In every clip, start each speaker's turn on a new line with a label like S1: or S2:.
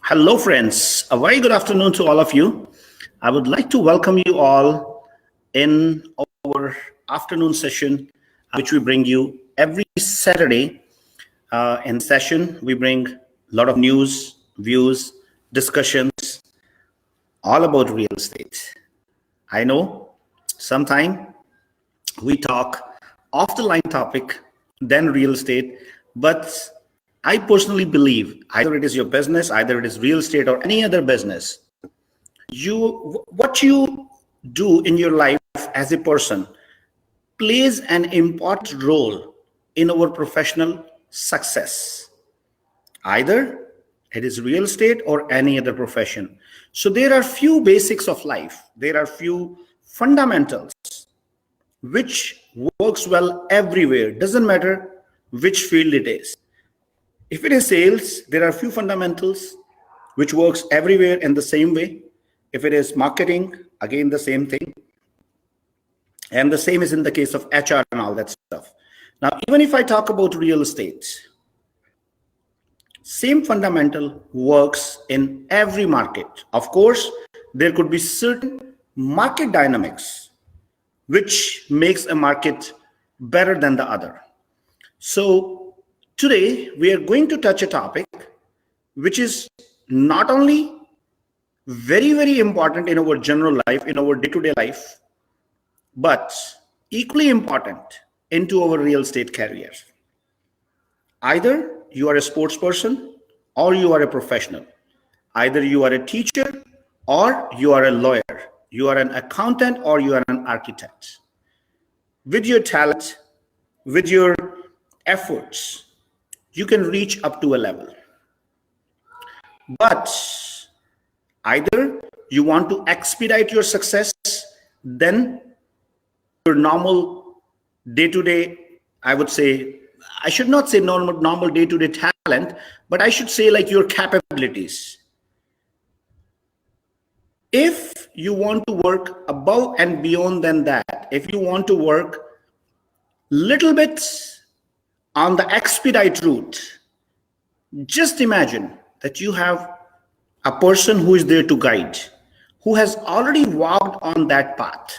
S1: Hello, friends. A very good afternoon to all of you. I would like to welcome you all in our afternoon session, which we bring you every Saturday. In session, we bring a lot of news, views, discussions, all about real estate. I know sometime we talk off the line topic, then real estate, but I personally believe either it is your business, either it is real estate or any other business, what you do in your life as a person plays an important role in our professional success. Either it is real estate or any other profession. So there are few basics of life. There are few fundamentals which works well everywhere. Doesn't matter which field it is. If it is sales, there are few fundamentals which works everywhere in the same way. If it is marketing, again the same thing. And the same is in the case of HR and all that stuff. Now, even if I talk about real estate, same fundamental works in every market. Of course, there could be certain market dynamics which makes a market better than the other. So today we are going to touch a topic which is not only very, very important in our general life, in our day-to-day life, but equally important into our real estate careers. Either you are a sports person or you are a professional. Either you are a teacher or you are a lawyer. You are an accountant or you are an architect. With your talent, with your efforts, you can reach up to a level. But either you want to expedite your success, then your normal day-to-day, I would say, I should not say normal day-to-day talent, but I should say like your capabilities. If you want to work above and beyond than that, if you want to work little bit on the expedite route, just imagine that you have a person who is there to guide, who has already walked on that path.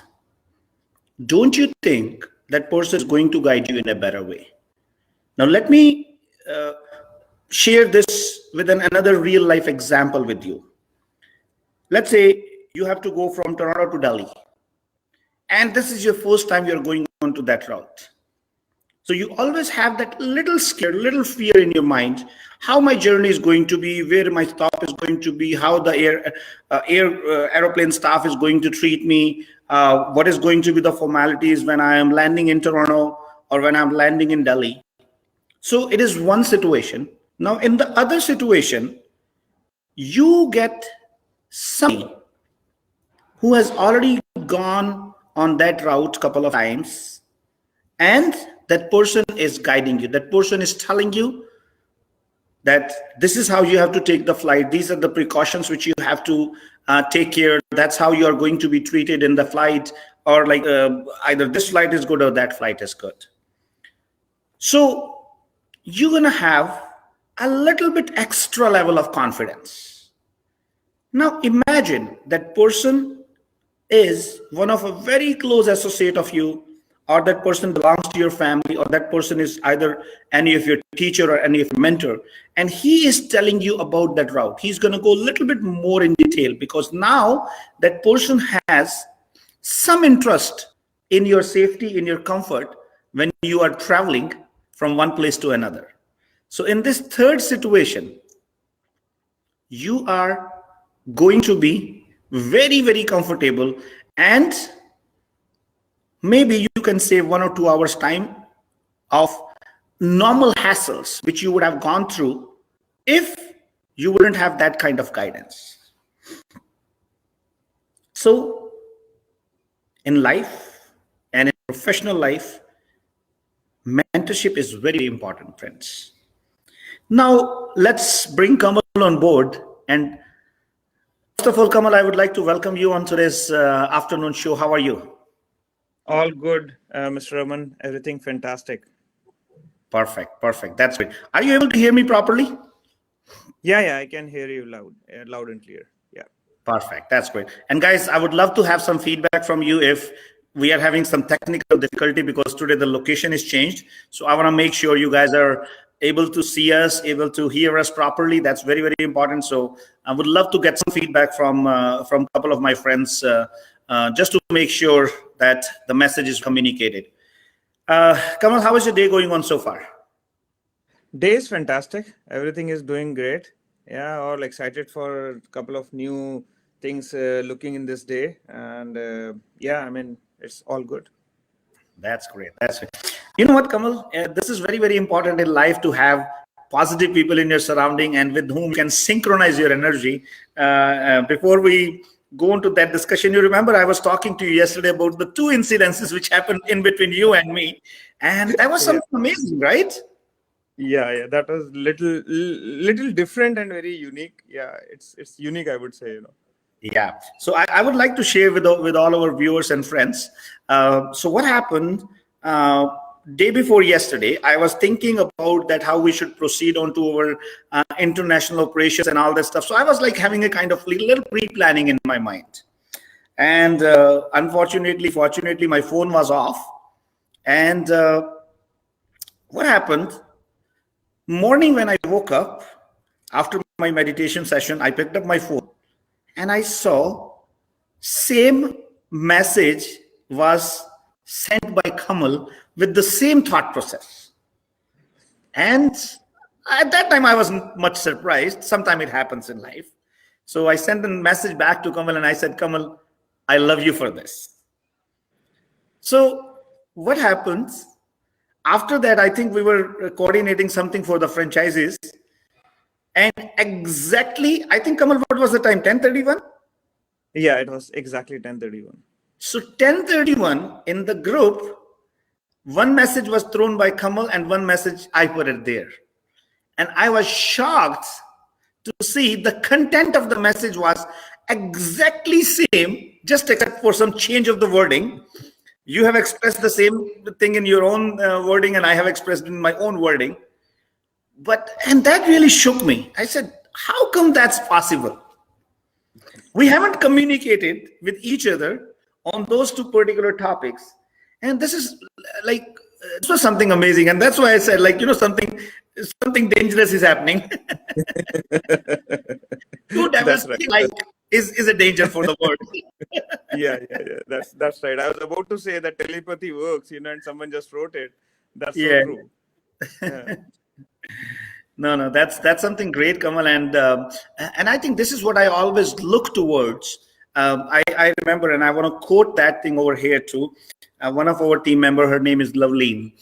S1: Don't you think that person is going to guide you in a better way? Now, let me share this with another real life example with you. Let's say you have to go from Toronto to Delhi, and this is your first time you're going on to that route. So you always have that little scare, little fear in your mind, how my journey is going to be, where my stop is going to be, how the aeroplane staff is going to treat me, what is going to be the formalities when I am landing in Toronto or when I'm landing in Delhi. So it is one situation. Now, in the other situation, you get somebody who has already gone on that route a couple of times, and that person is guiding you. That person is telling you that this is how you have to take the flight. These are the precautions which you have to take care. That's how you are going to be treated in the flight, or like either this flight is good or that flight is good. So you're going to have a little bit extra level of confidence. Now imagine that person is one of a very close associate of you, or that person belongs to your family, or that person is either any of your teacher or any of your mentor, and he is telling you about that route. He's going to go a little bit more in detail because now that person has some interest in your safety, in your comfort when you are traveling from one place to another. So in this third situation, you are going to be very, very comfortable, and maybe you can save 1 or 2 hours time of normal hassles which you would have gone through if you wouldn't have that kind of guidance. So in life and in professional life, mentorship is very important, friends. Now let's bring Kamal on board. And first of all, Kamal, I would like to welcome you on today's afternoon show. How are you?
S2: All good, Mr. Raman. Everything fantastic.
S1: Perfect. That's great. Are you able to hear me properly?
S2: Yeah, I can hear you loud and clear. Yeah.
S1: Perfect. That's great. And guys, I would love to have some feedback from you if we are having some technical difficulty because today the location is changed. So I want to make sure you guys are able to see us, able to hear us properly. That's very, very important. So I would love to get some feedback from a couple of my friends just to make sure that the message is communicated. Kamal, how is your day going on so far?
S2: Day is fantastic. Everything is doing great. Yeah, all excited for a couple of new things looking in this day. And yeah, I mean, it's all good.
S1: That's great. That's great. You know what, Kamal? This is very, very important in life to have positive people in your surrounding and with whom you can synchronize your energy. Before we go into that discussion, you remember I was talking to you yesterday about the two incidences which happened in between you and me, and that was
S2: Yeah.
S1: something amazing, right?
S2: Yeah. That was little different and very unique. Yeah, it's unique, I would say.
S1: Yeah. So I would like to share with all our viewers and friends. So what happened day before yesterday? I was thinking about that how we should proceed on to our international operations and all that stuff. So I was like having a kind of little pre-planning in my mind. And fortunately, my phone was off. And what happened? Morning when I woke up after my meditation session, I picked up my phone and I saw same message was sent by Kamal with the same thought process. And at that time, I wasn't much surprised. Sometimes it happens in life. So I sent a message back to Kamal and I said, Kamal, I love you for this. So what happens? After that, I think we were coordinating something for the franchises. And exactly, I think Kamal, what was the time? 10:31?
S2: Yeah, it was exactly 10:31.
S1: So 10:31 in the group, one message was thrown by Kamal and one message I put it there. And I was shocked to see the content of the message was exactly same, just except for some change of the wording. You have expressed the same thing in your own wording, and I have expressed in my own wording. And that really shook me. I said, how come that's possible? We haven't communicated with each other on those two particular topics. And this is like, this was something amazing. And that's why I said, like, something dangerous is happening. Too
S2: That's right.
S1: diversity like is a danger for the world.
S2: Yeah. That's right. I was about to say that telepathy works, and someone just wrote it. That's so
S1: Yeah.
S2: true. Yeah.
S1: No, that's something great, Kamal, and I think this is what I always look towards. I remember, and I want to quote that thing over here too. One of our team member, her name is Loveleen.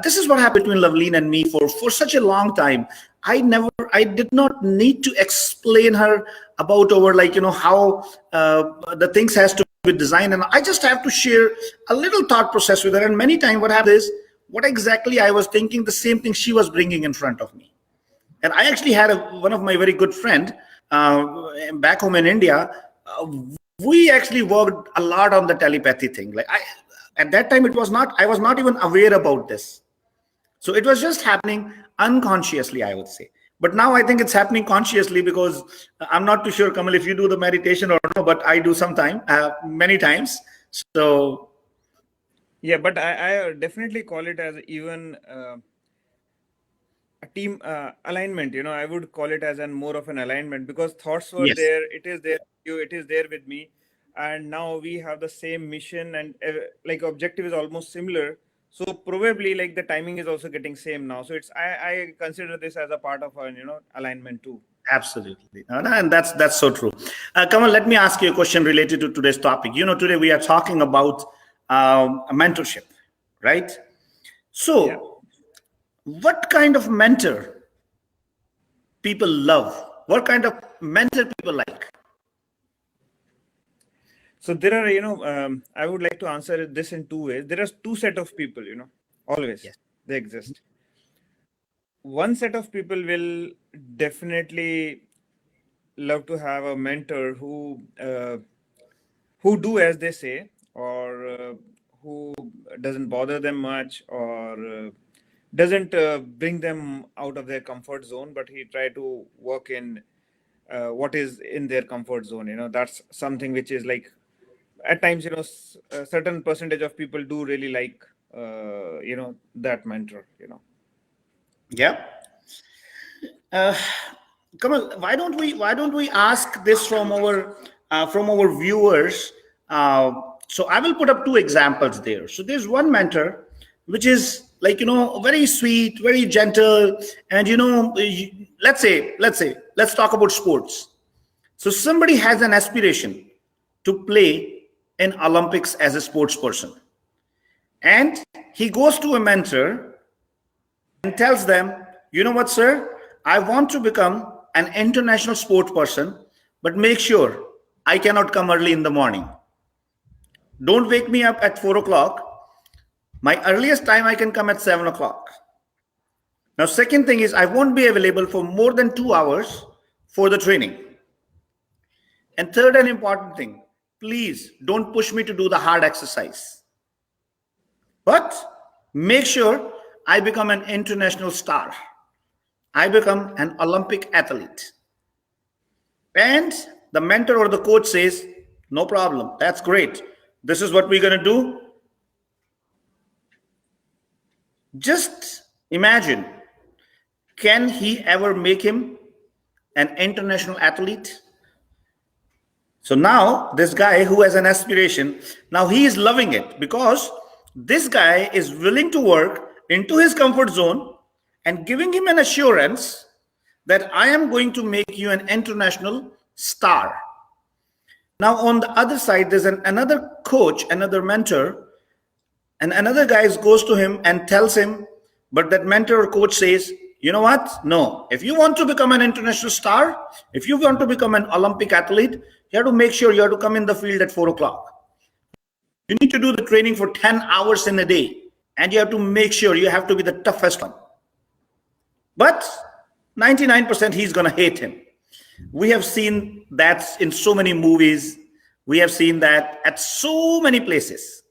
S1: This is what happened between Loveleen and me for such a long time. I did not need to explain her about our how the things has to be designed, and I just have to share a little thought process with her. And many times, what happens is what exactly I was thinking, the same thing she was bringing in front of me. And I actually had one of my very good friend back home in India. We actually worked a lot on the telepathy thing. At that time, I was not even aware about this. So it was just happening unconsciously, I would say. But now I think it's happening consciously because I'm not too sure, Kamal, if you do the meditation or no, but I do sometime, many times. So
S2: Yeah, but I definitely call it as even a team alignment. I would call it as an more of an alignment because thoughts were
S1: yes,
S2: there. It is there with you. It is there with me, and now we have the same mission and like objective is almost similar. So probably like the timing is also getting same now. So I consider this as a part of a alignment too.
S1: absolutely. No, and that's so true. Kamal, let me ask you a question related to today's topic. Today we are talking about mentorship, right?
S2: Yeah.
S1: So, what kind of mentor people love? What kind of mentor people like?
S2: So there are, I would like to answer this in two ways. There are two set of people, always
S1: Yes,
S2: they exist. One set of people will definitely love to have a mentor who do as they say, or who doesn't bother them much, or doesn't bring them out of their comfort zone, but he try to work in what is in their comfort zone. That's something which is like, at times, a certain percentage of people do really like that mentor.
S1: Yeah. Uh, Kamal, why don't we ask this from our viewers? So I will put up two examples there. So there's one mentor, which is like very sweet, very gentle, and let's talk about sports. So somebody has an aspiration to play in Olympics as a sports person, and he goes to a mentor and tells them, you know what, sir, I want to become an international sport person, but make sure I cannot come early in the morning. Don't wake me up at 4 o'clock. My earliest time I can come at 7 o'clock. Now, second thing is I won't be available for more than 2 hours for the training. And third and important thing, please don't push me to do the hard exercise. But make sure I become an international star. I become an Olympic athlete. And the mentor or the coach says, no problem, that's great. This is what we're going to do. Just imagine, can he ever make him an international athlete? So now this guy who has an aspiration, now he is loving it because this guy is willing to work into his comfort zone and giving him an assurance that I am going to make you an international star. Now, on the other side, there's another coach, another mentor, and another guy goes to him and tells him, but that mentor or coach says, you know what? No, if you want to become an international star, if you want to become an Olympic athlete, you have to make sure you have to come in the field at 4 o'clock. You need to do the training for 10 hours in a day, and you have to make sure you have to be the toughest one. But 99% he's going to hate him. We have seen that in so many movies. We have seen that at so many places.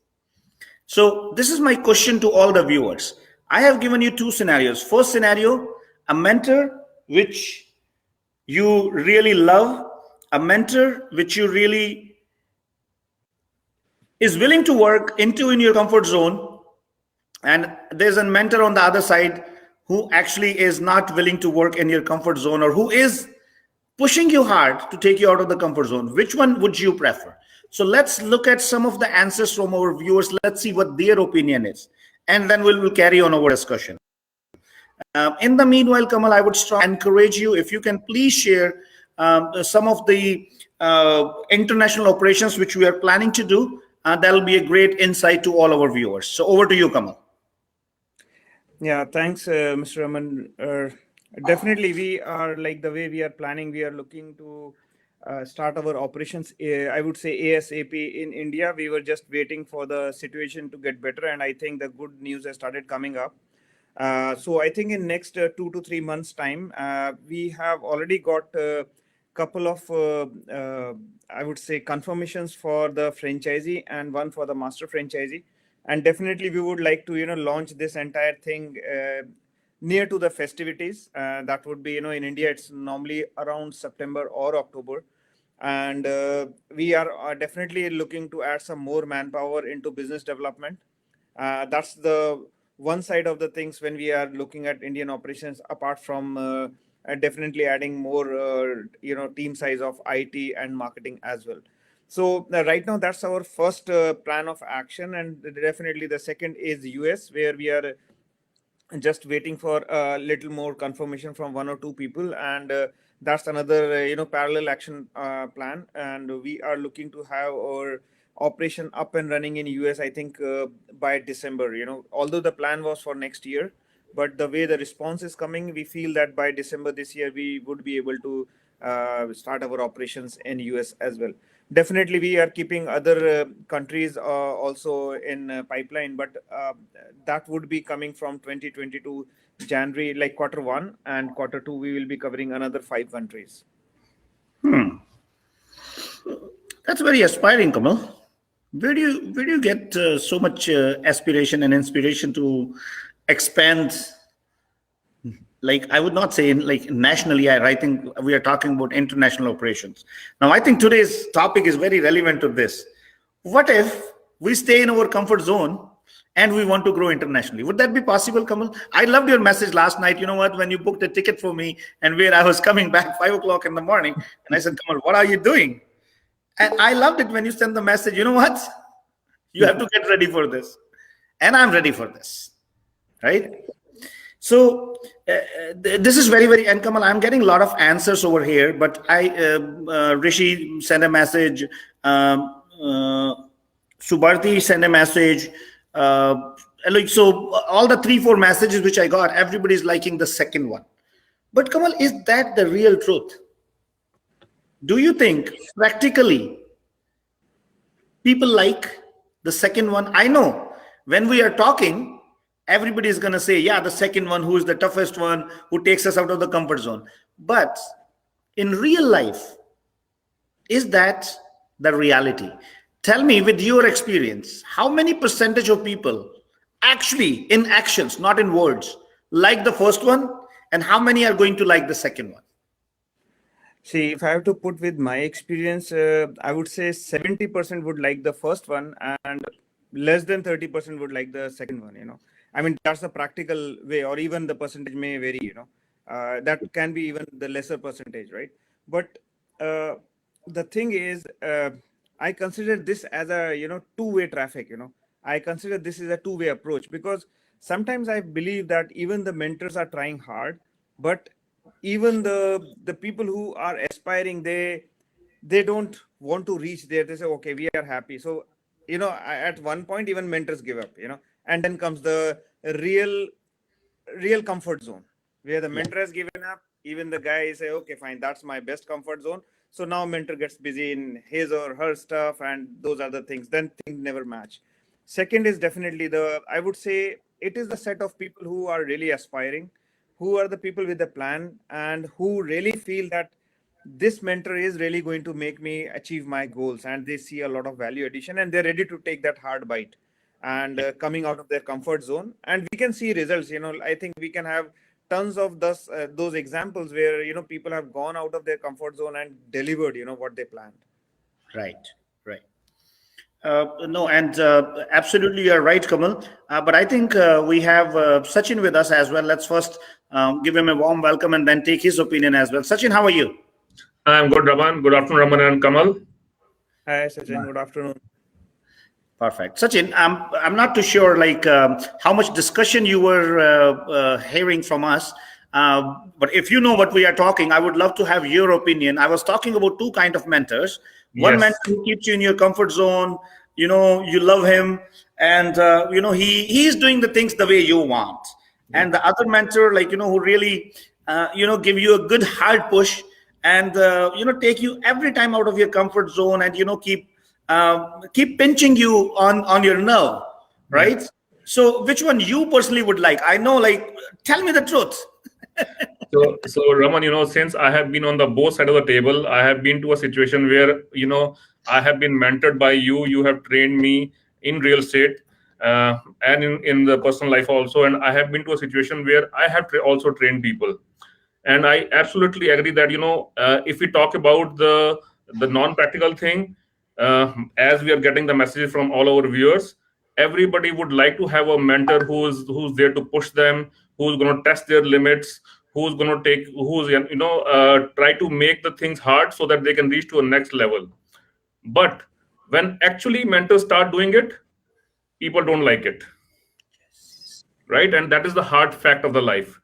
S1: So this is my question to all the viewers. I have given you two scenarios. First scenario, a mentor which you really love, a mentor which you really is willing to work into in your comfort zone, and there's a mentor on the other side who actually is not willing to work in your comfort zone, or who is pushing you hard to take you out of the comfort zone. Which one would you prefer? So let's look at some of the answers from our viewers. Let's see what their opinion is, and then we'll carry on our discussion. In the meanwhile, Kamal, I would strongly encourage you, if you can please share some of the international operations which we are planning to do. That'll be a great insight to all our viewers. So over to you, Kamal.
S2: Yeah, thanks, Mr. Raman. Definitely, we are like the way we are planning. We are looking to start our operations. I would say ASAP in India. We were just waiting for the situation to get better, and I think the good news has started coming up. So I think in next 2 to 3 months' time, we have already got a couple of I would say confirmations for the franchisee and one for the master franchisee. And definitely we would like to launch this entire thing near to the festivities. That would be in India it's normally around September or October, and we are definitely looking to add some more manpower into business development. That's the one side of the things when we are looking at Indian operations, apart from definitely adding more team size of IT and marketing as well. So right now that's our first plan of action, and definitely the second is US, where we are just waiting for a little more confirmation from one or two people, and that's another parallel action plan, and we are looking to have our operation up and running in US, I think by December. Although the plan was for next year, but the way the response is coming, we feel that by December this year we would be able to start our operations in US as well. Definitely we are keeping other countries also in pipeline, but that would be coming from 2022 January, like Q1, and Q2 we will be covering another 5 countries.
S1: That's very aspiring, Kamal. Where do you get so much aspiration and inspiration to expand, like I would not say in like nationally. I think we are talking about international operations. Now, I think today's topic is very relevant to this. What if we stay in our comfort zone and we want to grow internationally? Would that be possible, Kamal? I loved your message last night. You know what? When you booked a ticket for me and where I was coming back 5 o'clock in the morning, and I said, Kamal, what are you doing? And I loved it when you sent the message. You know what? You have to get ready for this, and I'm ready for this, right? So this is very, very, and Kamal, I'm getting a lot of answers over here, but Rishi sent a message, Subarti sent a message. So all the 3, 4 messages which I got, everybody's liking the second one. But Kamal, is that the real truth? Do you think practically people like the second one? I know when we are talking, everybody is going to say, yeah, the second one, who is the toughest one, who takes us out of the comfort zone. But in real life, is that the reality? Tell me, with your experience, how many percentage of people actually in actions, not in words, like the first one, and how many are going to like the second one?
S2: See, if I have to put with my experience, I would say 70% would like the first one and less than 30% would like the second one, you know. I mean, that's the practical way, or even the percentage may vary, you know. That can be even the lesser percentage, right? But the thing is, I consider this as a, you know, two-way traffic, you know. I consider this is a two-way approach because sometimes I believe that even the mentors are trying hard, but even the people who are aspiring, they don't want to reach there. They say, okay, we are happy. So, you know, at one point even mentors give up, you know, and then comes the real comfort zone where the
S1: Yeah.
S2: mentor has given up. Even the guy say, okay, fine, that's my best comfort zone. So now mentor gets busy in his or her stuff and those other things, then things never match. Second is definitely the, I would say it is the set of people who are really aspiring, who are the people with a plan and who really feel that this mentor is really going to make me achieve my goals, and they see a lot of value addition and they're ready to take that hard bite and coming out of their comfort zone, and we can see results. You know, I think we can have tons of those examples where, you know, people have gone out of their comfort zone and delivered, you know, what they planned.
S1: Right, right. No, and absolutely, you're right, Kamal. But I think we have Sachin with us as well. Let's first give him a warm welcome and then take his opinion as well. Sachin, how are you?
S3: I'm good, Raman. Good afternoon, Raman and Kamal.
S2: Hi Sachin, good afternoon.
S1: Perfect. Sachin, I'm not too sure like how much discussion you were hearing from us. But if you know what we are talking, I would love to have your opinion. I was talking about two kind of mentors. One
S3: Yes.
S1: mentor who keeps you in your comfort zone. You know, you love him, and you know he is doing the things the way you want. And the other mentor, like you know, who really you know give you a good hard push and you know take you every time out of your comfort zone and you know keep pinching you on your nerve,
S3: Yes.
S1: right? So which one you personally would like? I know, like, tell me the truth.
S3: So Raman, since I have been on the both side of the table, I have been to a situation where, I have been mentored by you. You have trained me in real estate, and in the personal life also. And I have been to a situation where I have also trained people. And I absolutely agree that, if we talk about the non-practical thing, as we are getting the messages from all our viewers, everybody would like to have a mentor who's there to push them, who's going to test their limits, try to make the things hard so that they can reach to a next level. But when actually mentors start doing it, people don't like it, right? And that is the hard fact of the life.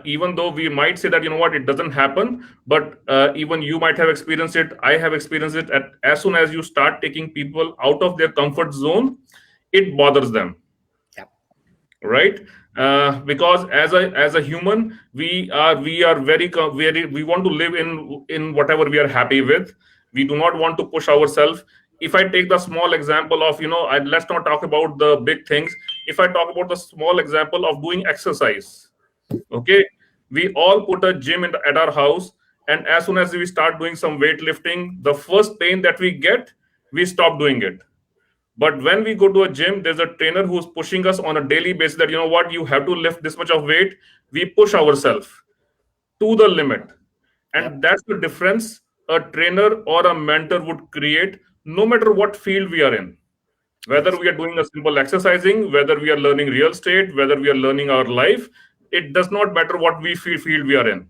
S3: Even though we might say that, it doesn't happen, but even you might have experienced it, I have experienced it. As soon as you start taking people out of their comfort zone, it bothers them,
S1: Yep.
S3: right? Because as a human, we are very we want to live in whatever we are happy with. We do not want to push ourselves. If I take the small example of, let's not talk about the big things. If I talk about the small example of doing exercise, okay, we all put a gym at our house, and as soon as we start doing some weightlifting, the first pain that we get, we stop doing it. But when we go to a gym, there's a trainer who's pushing us on a daily basis that, you know what, you have to lift this much of weight. We push ourselves to the limit. And
S1: Yep.
S3: that's the difference a trainer or a mentor would create, no matter what field we are in. Whether
S1: Yes.
S3: we are doing a simple exercising, whether we are learning real estate, whether we are learning our life, it does not matter what we field we are in.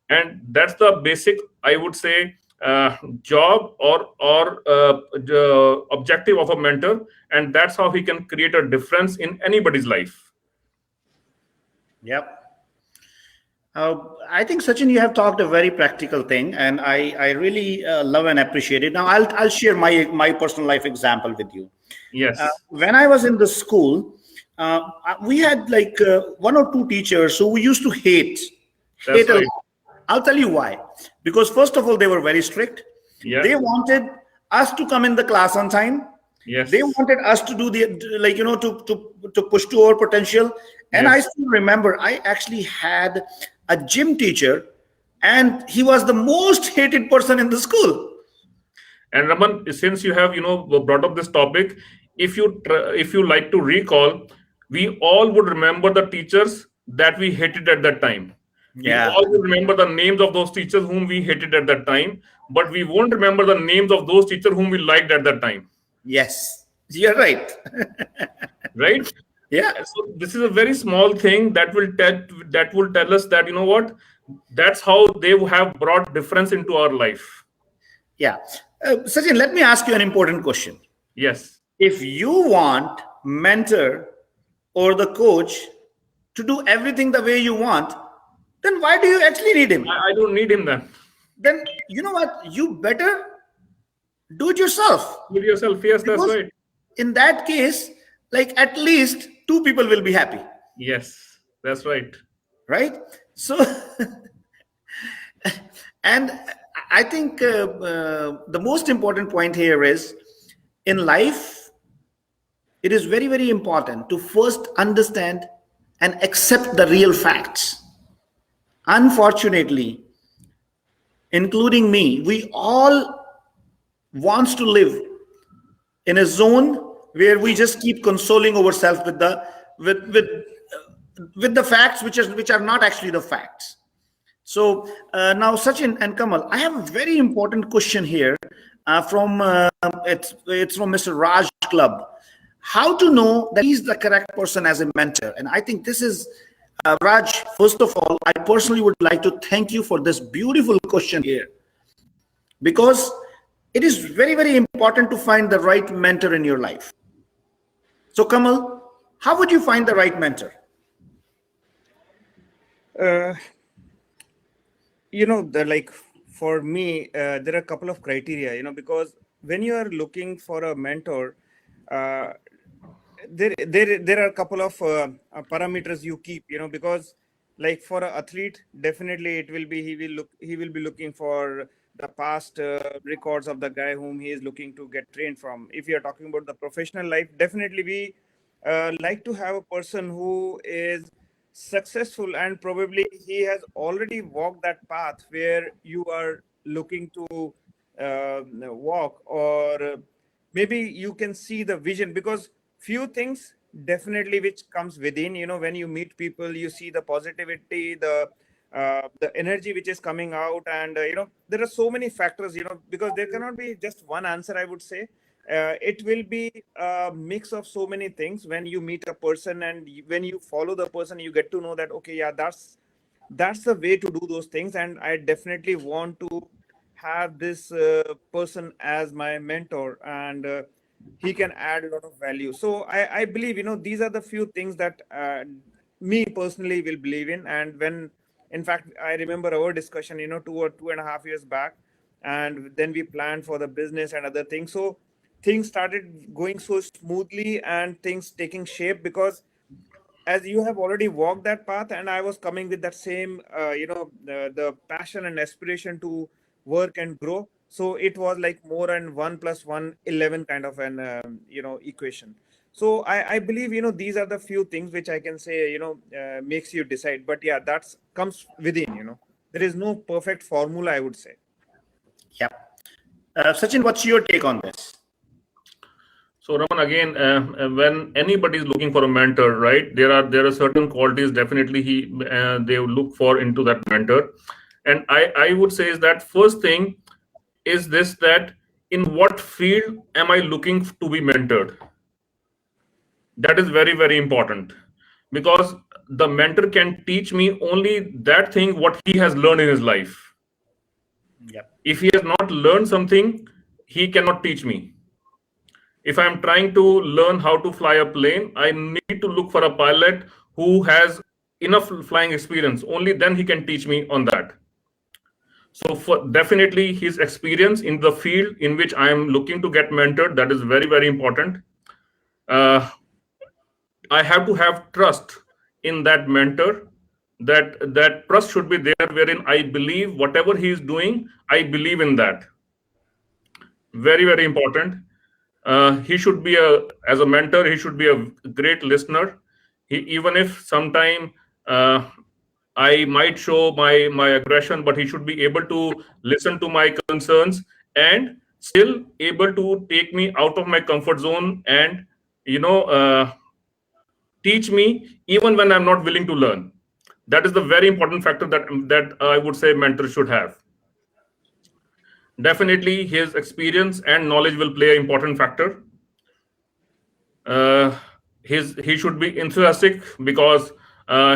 S3: And that's the basic, I would say, job or objective of a mentor, and that's how he can create a difference in anybody's life.
S1: Yep. I think Sachin, you have talked a very practical thing, and I really love and appreciate it. Now, I'll share my personal life example with you.
S3: Yes,
S1: When I was in the school, we had like one or two teachers who we used to
S3: that's
S1: hate a
S3: right.
S1: lot. I'll tell you why. Because first of all, they were very strict.
S3: Yeah.
S1: They wanted us to come in the class on time.
S3: Yes.
S1: They wanted us to do the like to push to our potential. And I
S3: Yes.
S1: still remember I actually had a gym teacher, and he was the most hated person in the school.
S3: And Raman, since you have brought up this topic, if you like to recall, we all would remember the teachers that we hated at that time. We
S1: Yeah.
S3: all would remember the names of those teachers whom we hated at that time, but we won't remember the names of those teachers whom we liked at that time.
S1: Yes. You're right.
S3: Right?
S1: Yeah.
S3: So this is a very small thing that will tell us that, you know what, that's how they have brought difference into our life.
S1: Yeah. Sachin, let me ask you an important question.
S3: Yes.
S1: If you want mentor or the coach to do everything the way you want, then why do you actually need him?
S3: I don't need him then.
S1: Then you know what? You better do it yourself.
S3: Give yourself. Yes, that's
S1: Because
S3: right.
S1: in that case, like at least two people will be happy,
S3: Yes, that's right.
S1: right? So, and I think the most important point here is in life, it is very, very important to first understand and accept the real facts. Unfortunately, including me, we all wants to live in a zone where we just keep consoling ourselves with the with the facts which are not actually the facts. So now, Sachin and Kamal, I have a very important question here from it's from Mr. Raj Club. How to know that he's the correct person as a mentor? And I think this is Raj. First of all, I personally would like to thank you for this beautiful question here, because it is very, very important to find the right mentor in your life. So, Kamal, how would you find the right mentor?
S2: Uh, the like for me, there are a couple of criteria. Because when you are looking for a mentor, uh, there are a couple of parameters you keep. Because like for an athlete, definitely it will be he will be looking for the past records of the guy whom he is looking to get trained from. If you are talking about the professional life, definitely we like to have a person who is successful, and probably he has already walked that path where you are looking to walk, or maybe you can see the vision. Because few things definitely which comes within, when you meet people, you see the positivity, the energy which is coming out, and there are so many factors, because there cannot be just one answer, I would say. It will be a mix of so many things. When you meet a person and when you follow the person, you get to know that, okay, yeah, that's the way to do those things, and I definitely want to have this person as my mentor, and he can add a lot of value. So I believe, these are the few things that me personally will believe in. And when, in fact, I remember our discussion, 2 or 2.5 years back, and then we planned for the business and other things. So things started going so smoothly and things taking shape, because as you have already walked that path, and I was coming with that same the passion and aspiration to work and grow. So it was like more than 1 + 1 = 11 kind of an equation. So I believe, these are the few things which I can say, makes you decide. But yeah, that's comes within. There is no perfect formula, I would say.
S1: Yeah. Sachin, what's your take on this?
S3: So Raman, again, when anybody is looking for a mentor, right? There are certain qualities definitely they will look for into that mentor, and I would say is that first thing is this, that in what field am I looking to be mentored? That is very, very important, because the mentor can teach me only that thing what he has learned in his life.
S1: Yep.
S3: If he has not learned something, he cannot teach me. If I'm trying to learn how to fly a plane, I need to look for a pilot who has enough flying experience. Only then he can teach me on that. So for definitely his experience in the field in which I am looking to get mentored, that is very, very important. uh, I have to have trust in that mentor. That trust should be there, wherein I believe whatever he is doing, I believe in that. Very, very important. He should be as a mentor, he should be a great listener. Even if sometime I might show my aggression, but he should be able to listen to my concerns and still able to take me out of my comfort zone, and you know uh, teach me even when I'm not willing to learn. That is the very important factor that I would say mentors should have. Definitely, his experience and knowledge will play an important factor. uh, he should be enthusiastic, because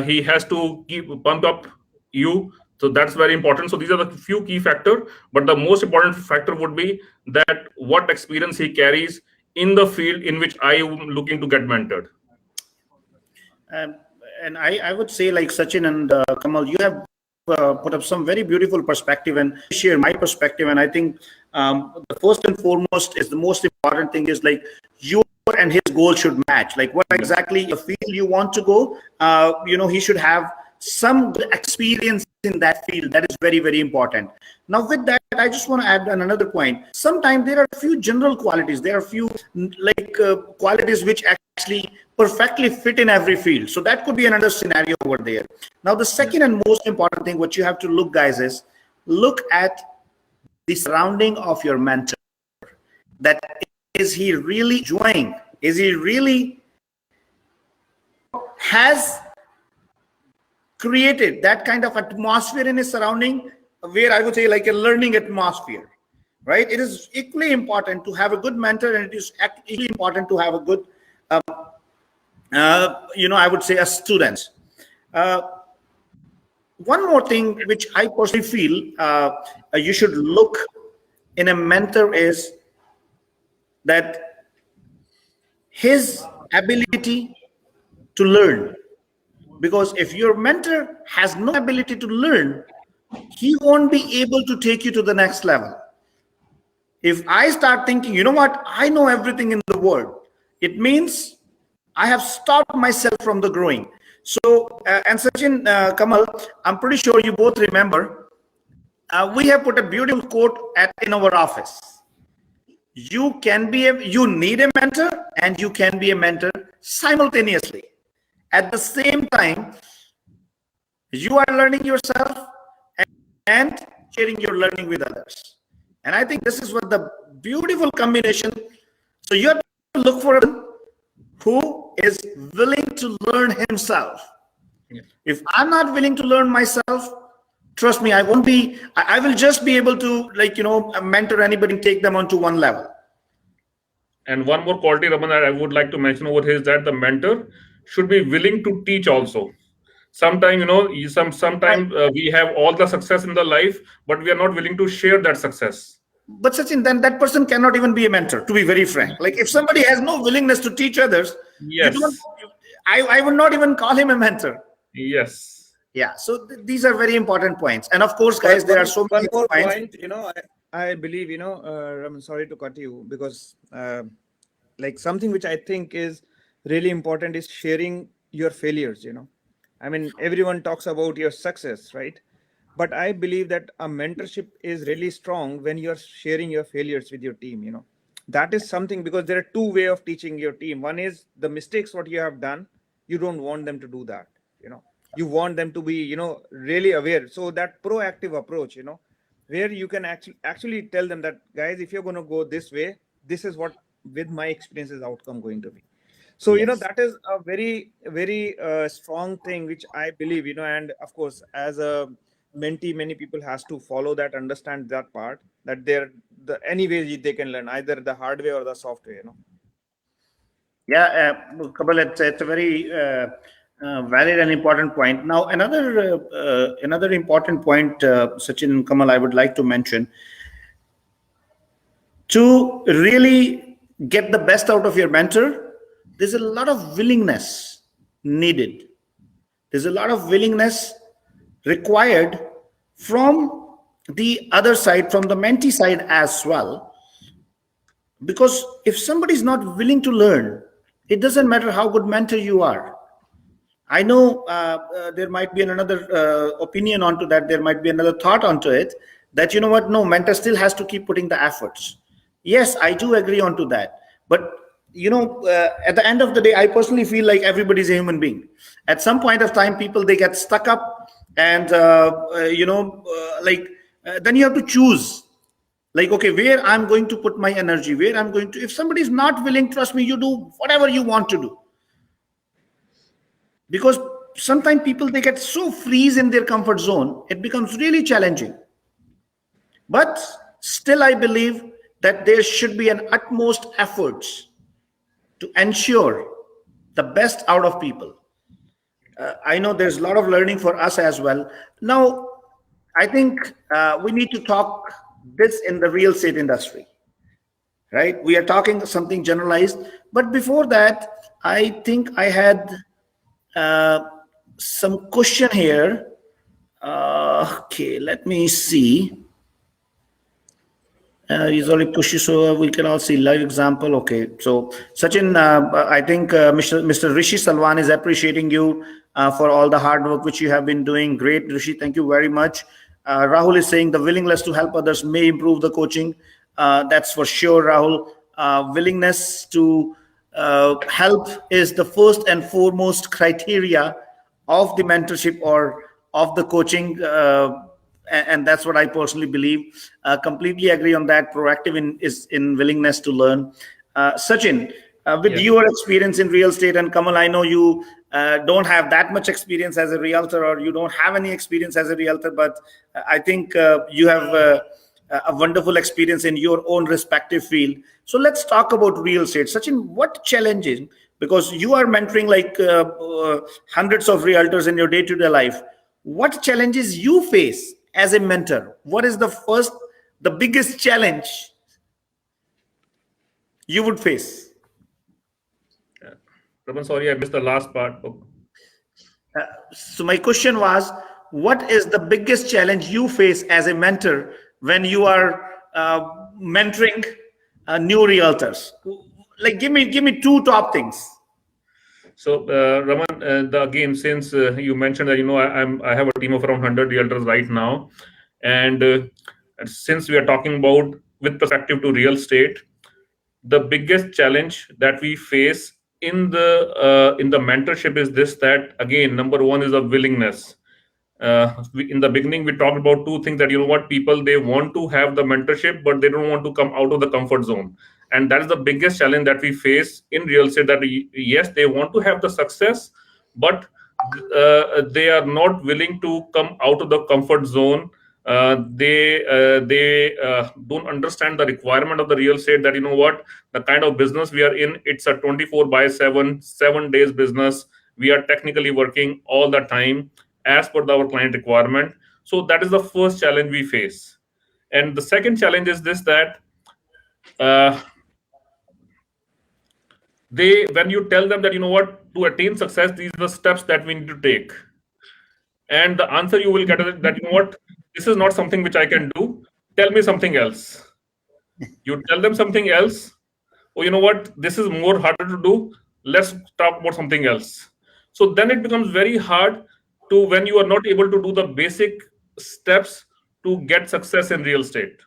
S3: he has to keep pump up you. So that's very important. So these are the few key factor, but the most important factor would be that what experience he carries in the field in which I am looking to get mentored.
S1: Um, and I would say, like Sachin and Kamal, you have put up some very beautiful perspective, and share my perspective. And I think the first and foremost is the most important thing is like your and his goal should match. Like what exactly the field you want to go, he should have some good experience in that field. That is very, very important. Now, with that, I just want to add another point. Sometimes there are a few general qualities. There are a few qualities which actually perfectly fit in every field. So that could be another scenario over there. Now, the second and most important thing, what you have to look, guys, is look at the surrounding of your mentor. That is he really enjoying? Is he really has created that kind of atmosphere in his surrounding, where I would say like a learning atmosphere, right? It is equally important to have a good mentor, and it is equally important to have a good, I would say, a student. One more thing which I personally feel you should look in a mentor is that his ability to learn. Because if your mentor has no ability to learn, he won't be able to take you to the next level. If I start thinking, you know what, I know everything in the world, it means I have stopped myself from the growing. So, and Sachin, Kamal, I'm pretty sure you both remember, we have put a beautiful quote in our office. You need a mentor, and you can be a mentor simultaneously. At the same time, you are learning yourself and sharing your learning with others. And I think this is what the beautiful combination. So you have to look for a who is willing to learn himself. Yeah. If I'm not willing to learn myself, trust me, I will just be able to mentor anybody and take them onto one level.
S3: And one more quality, Raman, that I would like to mention over here is that the mentor should be willing to teach also. Sometimes, sometimes we have all the success in the life, but we are not willing to share that success.
S1: But Sachin, then that person cannot even be a mentor, to be very frank. Like if somebody has no willingness to teach others,
S3: yes,
S1: I would not even call him a mentor.
S3: Yes.
S1: Yeah. So these are very important points. And of course, guys, there are so many
S2: more
S1: points.
S2: Point, I believe, I'm sorry to cut you, because like something which I think is really important is sharing your failures. I mean, everyone talks about your success, right? But I believe that a mentorship is really strong when you're sharing your failures with your team. That is something, because there are two ways of teaching your team. One is the mistakes what you have done, you don't want them to do that. You want them to be really aware. So that proactive approach, where you can actually tell them that, guys, if you're going to go this way, this is what with my experience is outcome going to be. So
S1: Yes.
S2: that is a very strong thing which I believe, and of course as a mentee, many people has to follow that, understand that part, that they're any way they can learn, either the hard way or the soft way.
S1: Yeah, Kabal, it's a very valid and important point. Now, another important point, Sachin and Kamal, I would like to mention, to really get the best out of your mentor, there's a lot of willingness needed. There's a lot of willingness required from the other side, from the mentee side as well. Because if somebody is not willing to learn, it doesn't matter how good mentor you are. I know there might be another opinion onto that. There might be another thought onto it, that, you know what, no, mentor still has to keep putting the efforts. Yes, I do agree onto that. But, at the end of the day, I personally feel like everybody's a human being. At some point of time, people, they get stuck up, and, then you have to choose. Like, okay, where I'm going to put my energy, where I'm going to, if somebody is not willing, trust me, you do whatever you want to do. Because sometimes people, they get so freeze in their comfort zone, it becomes really challenging. But still, I believe that there should be an utmost efforts to ensure the best out of people. I know there's a lot of learning for us as well. Now, I think we need to talk this in the real estate industry, right? We are talking something generalized, but before that, I think I had some question here. Okay, let me see. He's already pushed you, so we can all see live example. Okay, so Sachin, I think Mr. Rishi Salwan is appreciating you for all the hard work which you have been doing. Great, Rishi, thank you very much. Rahul is saying the willingness to help others may improve the coaching. That's for sure, Rahul. Willingness to help is the first and foremost criteria of the mentorship or of the coaching. And that's what I personally believe. Completely agree on that. Proactive is in willingness to learn. Sachin, with your experience in real estate, and Kamal, I know you don't have that much experience as a realtor, or you don't have any experience as a realtor, but I think you have a wonderful experience in your own respective field. So let's talk about real estate. Sachin, what challenges, because you are mentoring like hundreds of realtors in your day-to-day life, what challenges you face as a mentor? What is the biggest challenge you would face?
S3: Raman, sorry, I missed the last part.
S1: So my question was, what is the biggest challenge you face as a mentor when you are mentoring new realtors? Like, give me two top things.
S3: So, Raman, again, since you mentioned that I have a team of around 100 realtors right now, and since we are talking about with perspective to real estate, the biggest challenge that we face in the mentorship is this: that again, number one is the willingness. In the beginning, we talked about two things, that people, they want to have the mentorship, but they don't want to come out of the comfort zone. And that is the biggest challenge that we face in real estate, that yes, they want to have the success, but they are not willing to come out of the comfort zone. They don't understand the requirement of the real estate, that the kind of business we are in, it's a 24/7 7 days business. We are technically working all the time as per our client requirement. So that is the first challenge we face. And the second challenge is this, that when you tell them that to attain success, these are the steps that we need to take, and the answer you will get is that this is not something which I can do, tell me something else. You tell them something else, this is more harder to do, let's talk about something else. So then it becomes very hard to, when you are not able to do the basic steps to get success in real estate.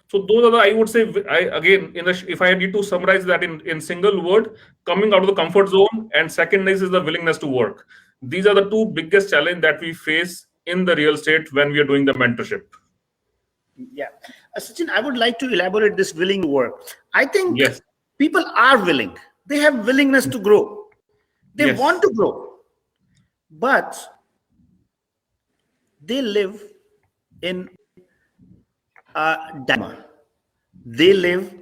S3: So those are the, I would say, if I need to summarize that in single word, coming out of the comfort zone, and second is the willingness to work. These are the two biggest challenges that we face in the real estate when we are doing the mentorship.
S1: Yeah, Sachin, I would like to elaborate this willing to work. I think
S3: yes,
S1: People are willing. They have willingness to grow. They want
S3: Yes.
S1: to grow, but they live in a dilemma. They live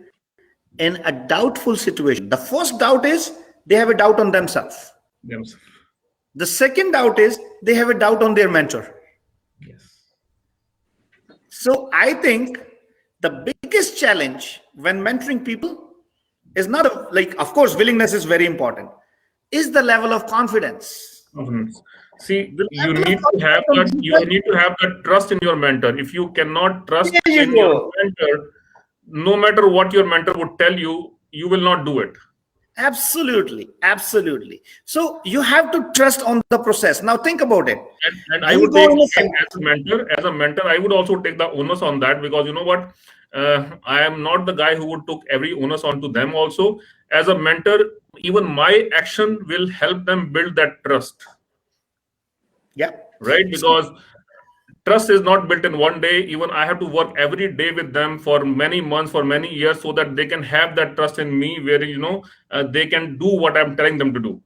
S1: in a doubtful situation. The first doubt is they have a doubt on themselves.
S3: Themselves.
S1: The second doubt is they have a doubt on their mentor.
S3: Yes.
S1: So I think the biggest challenge when mentoring people is not like, of course, willingness is very important, is the level of confidence.
S3: Confidence. See,
S1: The
S3: you
S1: level of
S3: need to have that.
S1: confidence.
S3: You need to have that trust in your mentor. If you cannot trust
S1: There you
S3: in your
S1: go.
S3: mentor, no matter what your mentor would tell you, you will not do it.
S1: Absolutely, absolutely. So you have to trust on the process. Now think about it.
S3: And I
S1: We
S3: would
S1: go
S3: take,
S1: in a
S3: as a mentor, I would also take the onus on that, because you know what, I am not the guy who would took every onus onto them. Also, as a mentor, even my action will help them build that trust,
S1: yeah.
S3: right?
S1: So
S3: Because trust is not built in one day. Even I have to work every day with them for many months, for many years, so that they can have that trust in me, where they can do what I'm telling them to do.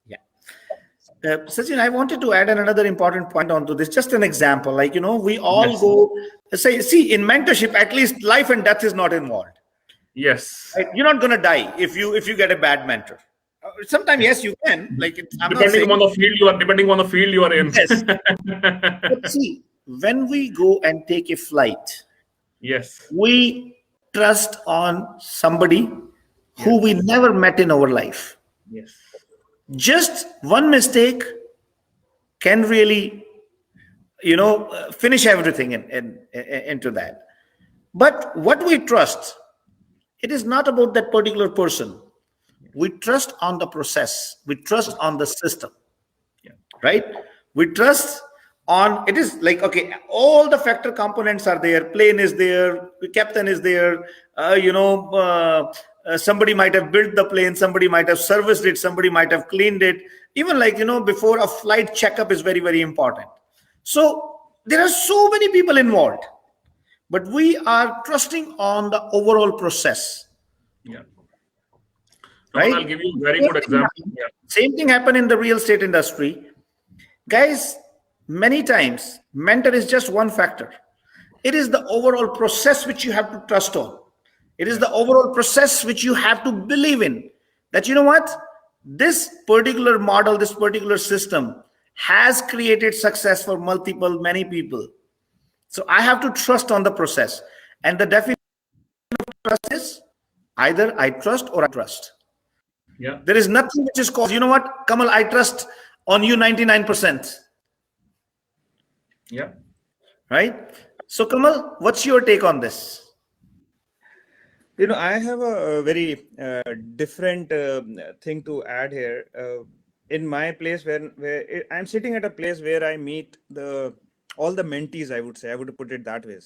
S1: yeah. Sachin, I wanted to add another important point onto this. Just an example, like we all
S3: Yes.
S1: go say, see, in mentorship, at least life and death is not involved.
S3: Yes.
S1: Right? You're not gonna die if you get a bad mentor. Sometimes yes, you can. Like I'm not
S3: Depending
S1: saying
S3: on the field you are in.
S1: yes. But see, when we go and take a flight,
S3: Yes.
S1: we trust on somebody who
S3: Yes.
S1: we never met in our life.
S3: Yes.
S1: Just one mistake can really, finish everything into that. But what we trust, it is not about that particular person. We trust on the process. We trust on the system,
S3: Yeah.
S1: right? We trust on it is like, okay, all the factor components are there. Plane is there, the captain is there. Somebody might have built the plane, somebody might have serviced it, somebody might have cleaned it. Even like before a flight checkup is very, very important. So there are so many people involved, but we are trusting on the overall process,
S3: Yeah. Raman, I'll
S1: right?
S3: give you a very
S1: Same
S3: good
S1: thing
S3: example.
S1: happen,
S3: Yeah.
S1: same thing happen in the real estate industry. Guys, many times mentor is just one factor. It is the overall process which you have to trust on. It is
S3: Yeah.
S1: the overall process which you have to believe in. That what? This particular model, this particular system has created success for many people. So I have to trust on the process. And the definition of trust is either I trust or I trust.
S3: Yeah.
S1: There is nothing which is called, what, Kamal, I trust on you 99%.
S3: Yeah.
S1: Right? So, Kamal, what's your take on this?
S2: I have a very different thing to add here. In my place, I'm sitting at a place where I meet all the mentees. I would say, I would put it that way.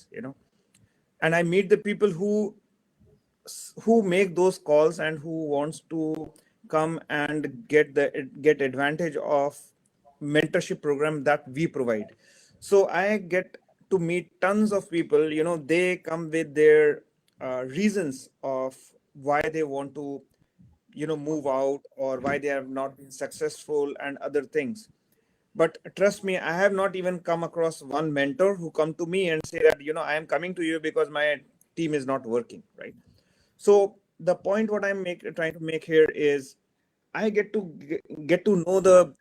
S2: And I meet the people who make those calls and who wants to come and get advantage of mentorship program that we provide. So I get to meet tons of people. They come with their reasons of why they want to move out, or why they have not been successful and other things. But trust me, I have not even come across one mentor who come to me and say that I am coming to you because my team is not working, right? So the point what trying to make here is, I get to know the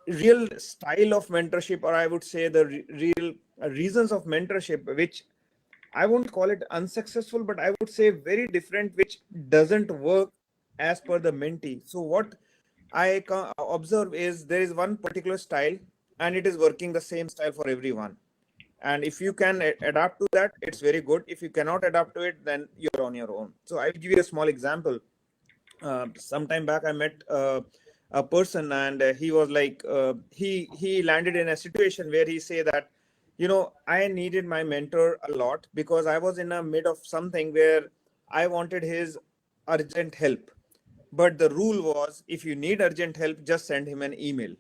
S2: real style of mentorship, or I would say the real reasons of mentorship, which I won't call it unsuccessful, but I would say very different, which doesn't work as per the mentee. So what I observe is, there is one particular style and it is working the same style for everyone. And if you can adapt to that, it's very good. If you cannot adapt to it, then you're on your own. So I'll give you a small example. Some time back, I met a person, and he was like, he landed in a situation where he say that, I needed my mentor a lot because I was in the mid of something where I wanted his urgent help. But the rule was, if you need urgent help, just send him an email.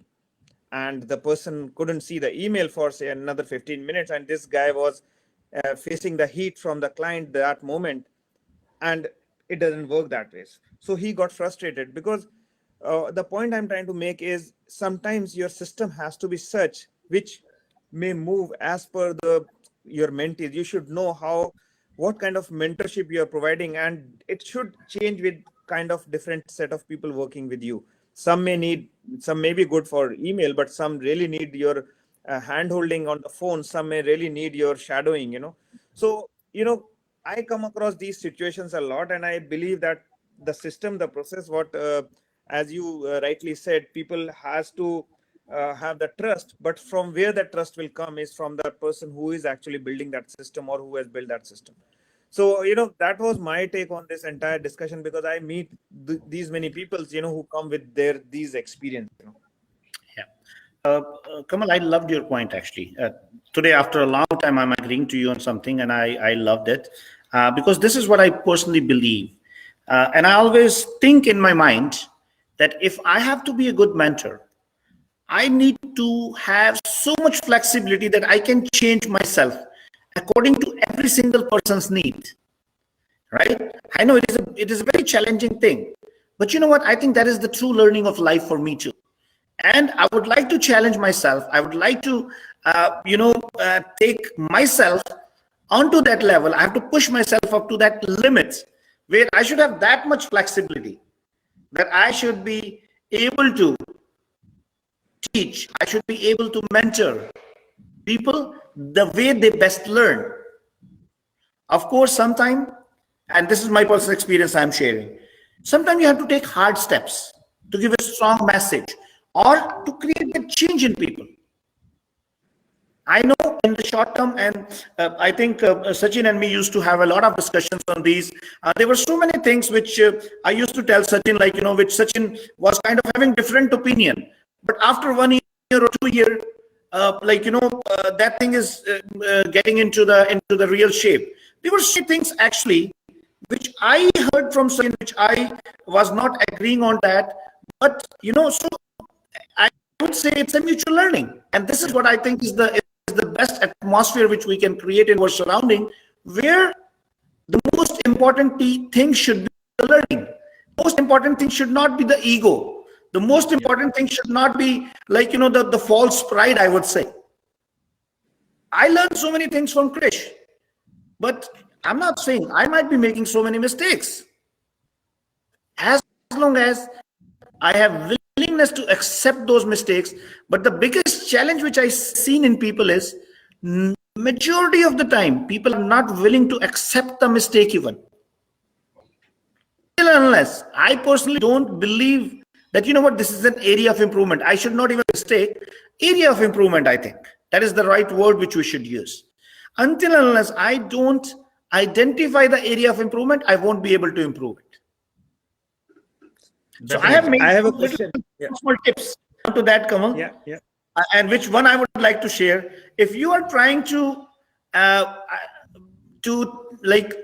S2: And the person couldn't see the email for say another 15 minutes, and this guy was facing the heat from the client that moment. And it doesn't work that way. So he got frustrated because the point I'm trying to make is sometimes your system has to be such which may move as per the your mentees. You should know how what kind of mentorship you are providing, and it should change with kind of different set of people working with you. Some may need, some may be good for email, but some really need your hand holding on the phone. Some may really need your shadowing, so I come across these situations a lot, and I believe that the system, the process, what as you rightly said, people has to have the trust, but from where that trust will come is from the person who is actually building that system or who has built that system. So that was my take on this entire discussion, because I meet these many people who come with their these experience.
S1: Yeah. Kamal, I loved your point actually. Today, after a long time, I'm agreeing to you on something, and I loved it because this is what I personally believe. And I always think in my mind that if I have to be a good mentor, I need to have so much flexibility that I can change myself according to every single person's need. Right? I know it is a very challenging thing, but you know what? I think that is the true learning of life for me too. And I would like to challenge myself. I would like to, take myself onto that level. I have to push myself up to that limit where I should have that much flexibility, that I should be able to teach, I should be able to mentor people the way they best learn. Of course, sometimes, and this is my personal experience I'm sharing, sometimes you have to take hard steps to give a strong message or to create a change in people. I know in the short term, and I think Sachin and me used to have a lot of discussions on these. There were so many things which I used to tell Sachin, which Sachin was kind of having different opinion. But after 1 year or 2 year, that thing is getting into the real shape. There were so many things actually which I heard from Sachin, which I was not agreeing on that. But so I would say it's a mutual learning, and this is what I think is the best atmosphere which we can create in our surrounding, where the most important thing should be the learning. Most important thing should not be the ego. The most important thing should not be the false pride, I would say. I learned so many things from Krish, but I'm not saying I might be making so many mistakes. As long as I have willingness to accept those mistakes. But the biggest challenge which I seen in people is majority of the time people are not willing to accept the mistake even. Unless I personally don't believe that this is an area of improvement. I should not even mistake area of improvement. I think that is the right word which we should use. Until and unless I don't identify the area of improvement, I won't be able to improve it. So I have a question. Small tips to that, Kamal.
S2: Yeah.
S1: And which one I would like to share. If you are trying to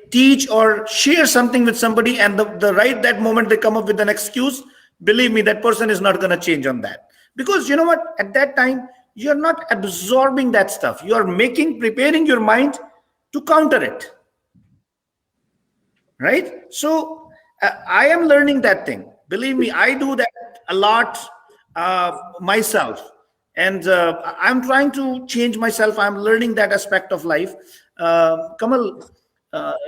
S1: teach or share something with somebody, and the right that moment they come up with an excuse, believe me, that person is not going to change on that. Because you know what? At that time, you're not absorbing that stuff. You are preparing your mind to counter it. Right? So I am learning that thing. Believe me, I do that a lot myself. And I'm trying to change myself. I'm learning that aspect of life. Kamal,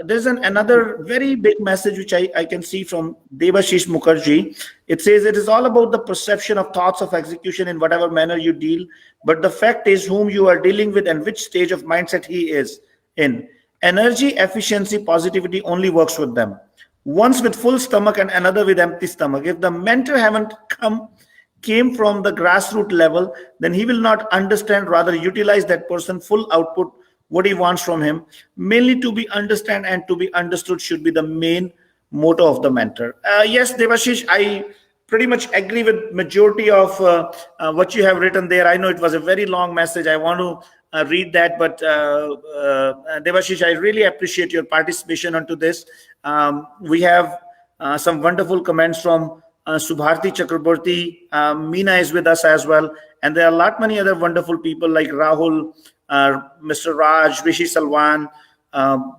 S1: there's another very big message which I can see from Debashish Mukherjee. It says, it is all about the perception of thoughts of execution in whatever manner you deal. But the fact is whom you are dealing with and which stage of mindset he is in. Energy, efficiency, positivity only works with them. Once with full stomach and another with empty stomach. If the mentor came from the grassroots level, then he will not understand, rather utilize that person full output, what he wants from him. Mainly to be understand and to be understood should be the main motto of the mentor. Yes, Devashish, I pretty much agree with majority of what you have written there. I know it was a very long message. I want to read that, but Devashish, I really appreciate your participation onto this. We have some wonderful comments from Subharti Chakraborty. Meena is with us as well, and there are a lot many other wonderful people like Rahul, Mr. Raj, Rishi Salwan,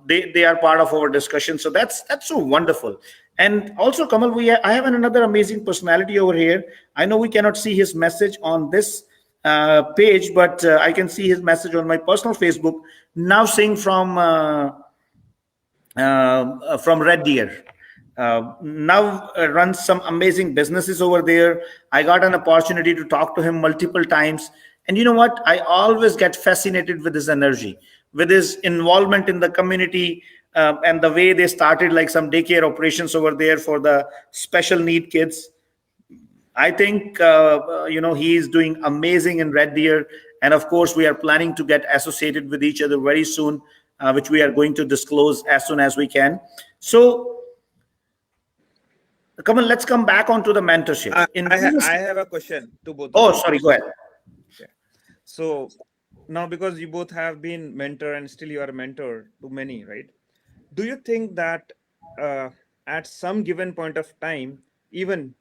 S1: they are part of our discussion. So that's so wonderful. And also, Kamal, I have another amazing personality over here. I know we cannot see his message on this page, but I can see his message on my personal Facebook. Now, saying from Red Deer. Now runs some amazing businesses over there. I got an opportunity to talk to him multiple times. And you know what? I always get fascinated with his energy, with his involvement in the community, and the way they started like some daycare operations over there for the special need kids. I think, he is doing amazing in Red Deer. And of course, we are planning to get associated with each other very soon, which we are going to disclose as soon as we can. So, come on, let's come back onto the mentorship.
S2: I have a question to both.
S1: Oh, sorry, go ahead.
S2: Okay. So now, because you both have been mentor and still you are a mentor to many, right? Do you think that at some given point of time, even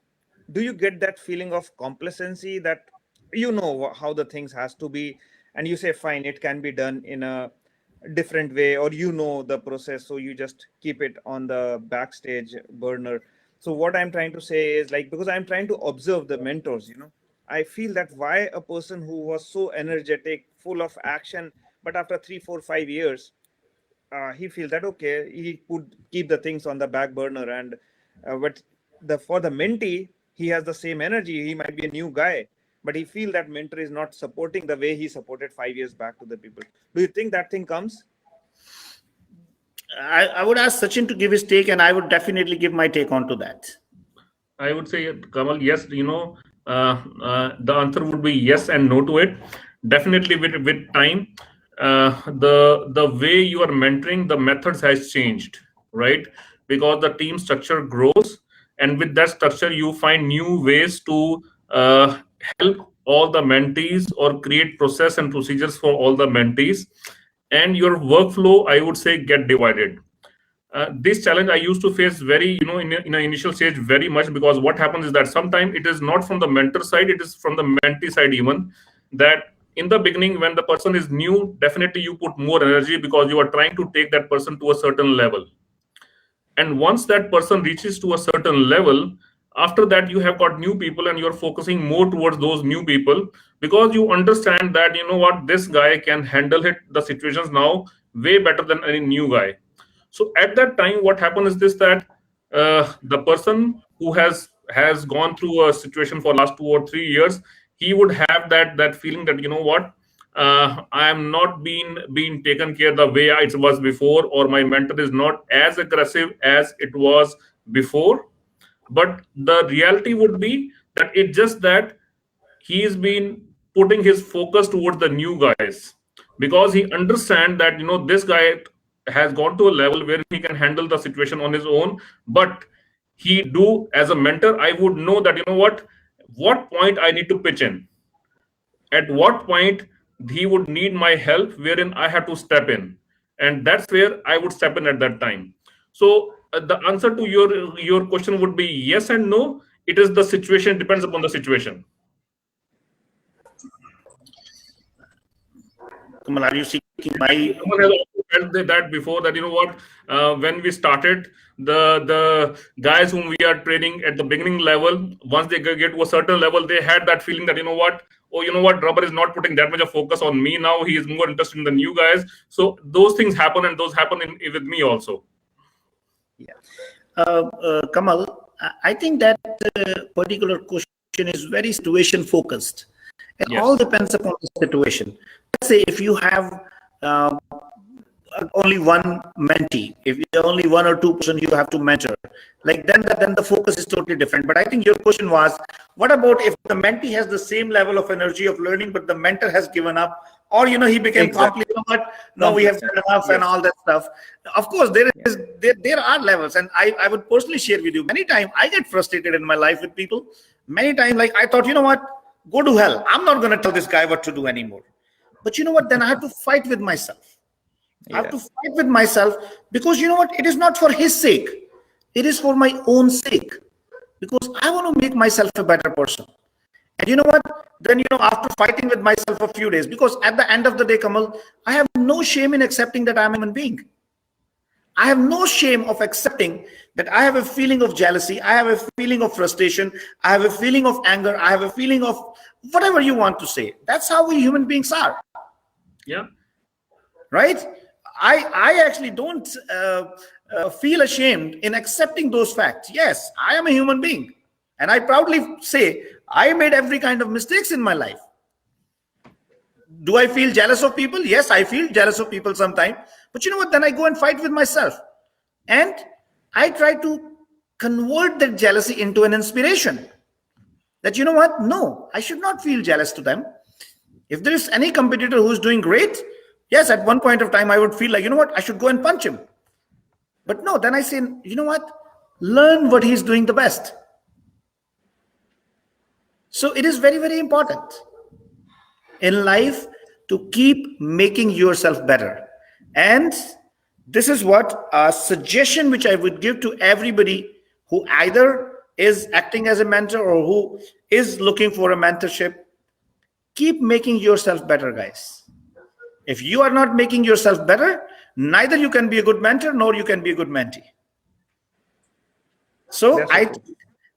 S2: do you get that feeling of complacency that you know how the things has to be, and you say, fine, it can be done in a different way, or you know the process, so you just keep it on the backstage burner? So what I'm trying to say is, like, because I'm trying to observe the mentors, I feel that why a person who was so energetic, full of action, but after 3 4 5 years, he feels that okay, he could keep the things on the back burner, and but for the mentee, he has the same energy. He might be a new guy, but he feel that mentor is not supporting the way he supported 5 years back to the people. Do you think that thing comes?
S1: I would ask Sachin to give his take, and I would definitely give my take onto that.
S3: I would say, Kamal, yes, the answer would be yes and no to it. Definitely with time, the way you are mentoring, the methods has changed, right? Because the team structure grows, and with that structure, you find new ways to help all the mentees or create process and procedures for all the mentees, and your workflow, I would say, get divided. This challenge I used to face very, in an initial stage very much, because what happens is that sometimes it is not from the mentor side, it is from the mentee side even, that in the beginning when the person is new, definitely you put more energy because you are trying to take that person to a certain level. And once that person reaches to a certain level, after that you have got new people and you're focusing more towards those new people, because you understand that, what, this guy can handle the situations now way better than any new guy. So at that time, what happened is this, that the person who has gone through a situation for last 2 or 3 years, he would have that feeling that, what, I am not being taken care the way it was before, or my mentor is not as aggressive as it was before. But the reality would be that it's just that he's been putting his focus towards the new guys, because he understands that, this guy has gone to a level where he can handle the situation on his own. But he do, as a mentor, I would know that, what point I need to pitch in, at what point he would need my help, wherein I have to step in, and that's where I would step in at that time. So the answer to your question would be yes and no. It is the situation, depends upon the situation.
S1: Kamal, are you seeking my?
S3: Someone has also felt that before, that, what, when we started, the guys whom we are training at the beginning level, once they get to a certain level, they had that feeling that, Rubber is not putting that much of focus on me now. He is more interested in the new guys. So those things happen, and those happen with me also.
S1: Yeah. Kamal, I think that particular question is very situation focused. It all depends upon the situation. Let's say if you have only one mentee, if you're only 1 or 2 person you have to mentor, like then the focus is totally different. But I think your question was, what about if the mentee has the same level of energy of learning, but the mentor has given up, or he became complete, but no, we have done enough, and all that stuff. Of course, there are levels, and I would personally share with you, many times I get frustrated in my life with people. Many times, like, I thought, what, go to hell, I'm not going to tell this guy what to do anymore. But you know what, then I have to fight with myself. I have to fight with myself, because you know what, it is not for his sake, it is for my own sake, because I want to make myself a better person. And you know what, then after fighting with myself a few days, because at the end of the day, Kamal, I have no shame in accepting that I'm a human being. I have no shame of accepting that I have a feeling of jealousy, I have a feeling of frustration, I have a feeling of anger, I have a feeling of whatever you want to say. That's how we human beings are.
S3: Yeah.
S1: Right? I actually don't feel ashamed in accepting those facts. Yes, I am a human being. And I proudly say, I made every kind of mistakes in my life. Do I feel jealous of people? Yes, I feel jealous of people sometimes. But you know what? Then I go and fight with myself. And I try to convert that jealousy into an inspiration. That, you know what? No, I should not feel jealous to them. If there is any competitor who's doing great, yes, at one point of time, I would feel like, you know what? I should go and punch him. But no, then I say, you know what? Learn what he's doing the best. So it is very, very important in life to keep making yourself better. And this is what a suggestion which I would give to everybody who either is acting as a mentor or who is looking for a mentorship. Keep making yourself better, guys. If you are not making yourself better, neither you can be a good mentor nor you can be a good mentee. So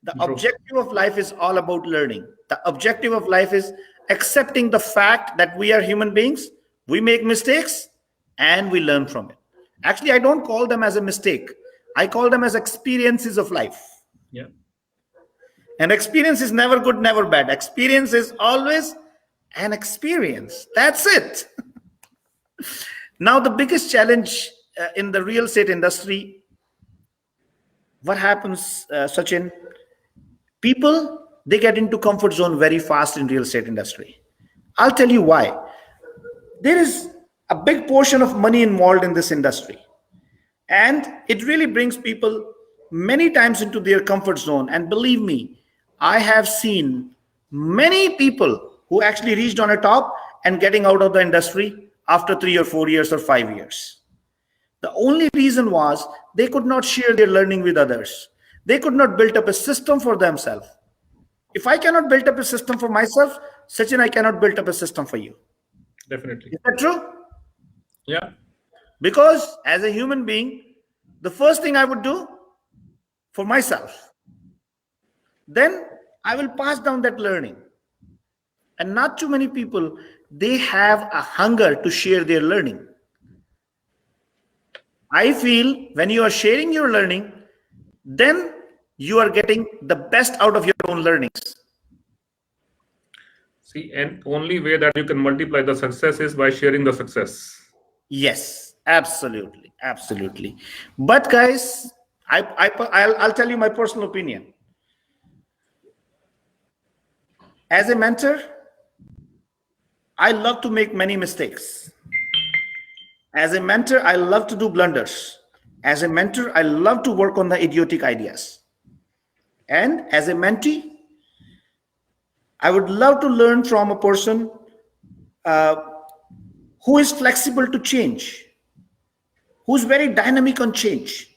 S1: the objective of life is all about learning. The objective of life is accepting the fact that we are human beings, we make mistakes, and we learn from it. Actually, I don't call them as a mistake. I call them as experiences of life.
S3: Yeah.
S1: And experience is never good, never bad. Experience is always an experience. That's it. Now, the biggest challenge in the real estate industry, what happens, Sachin? People, they get into comfort zone very fast in real estate industry. I'll tell you why. There is a big portion of money involved in this industry. And it really brings people many times into their comfort zone. And believe me, I have seen many people who actually reached on a top and getting out of the industry after 3 or 4 years or 5 years. The only reason was they could not share their learning with others. They could not build up a system for themselves. If I cannot build up a system for myself, Sachin, I cannot build up a system for you.
S3: Definitely.
S1: Is that true?
S3: Yeah.
S1: Because as a human being, the first thing I would do for myself, then I will pass down that learning. And not too many people, they have a hunger to share their learning. I feel when you are sharing your learning, then you are getting the best out of your own learnings.
S3: See, and only way that you can multiply the success is by sharing the success.
S1: Yes, absolutely, absolutely. But guys, I'll tell you my personal opinion. As a mentor, I love to make many mistakes. As a mentor, I love to do blunders. As a mentor, I love to work on the idiotic ideas. And as a mentee, I would love to learn from a person who is flexible to change, who's very dynamic on change,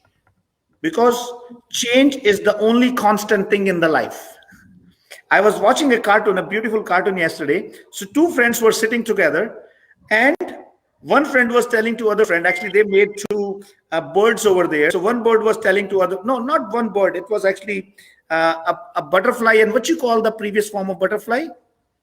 S1: because change is the only constant thing in the life. I was watching a cartoon, a beautiful cartoon yesterday. So two friends were sitting together, and one friend was telling to other friend, actually they made two birds over there. So one bird was telling to other, no, not one bird. It was actually a butterfly. And what you call the previous form of butterfly?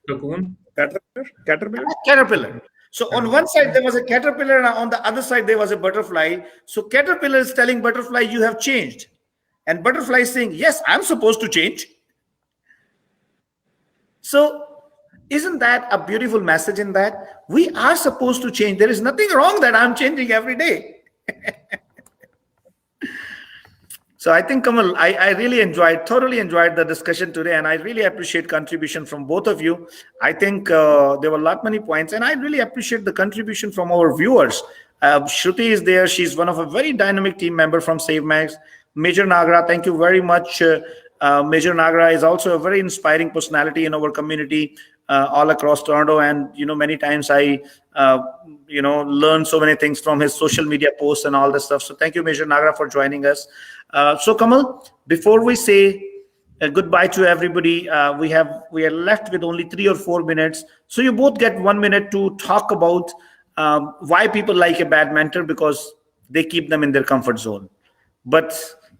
S3: Cocoon.
S2: Caterpillar.
S1: Caterpillar. So on one side there was a caterpillar, and on the other side there was a butterfly. So caterpillar is telling butterfly, you have changed. And butterfly is saying, yes, I'm supposed to change. So isn't that a beautiful message in that? We are supposed to change. There is nothing wrong that I'm changing every day. So I think, Kamal, I really thoroughly enjoyed the discussion today, and I really appreciate contribution from both of you. I think there were a lot many points, and I really appreciate the contribution from our viewers. Shruti is there. She's one of a very dynamic team member from SaveMax. Major Nagra, thank you very much. Major Nagra is also a very inspiring personality in our community all across Toronto, and many times I learn so many things from his social media posts and all this stuff. So thank you, Major Nagra, for joining us. So Kamal, before we say goodbye to everybody, we are left with only 3 or 4 minutes. So you both get 1 minute to talk about why people like a bad mentor, because they keep them in their comfort zone. But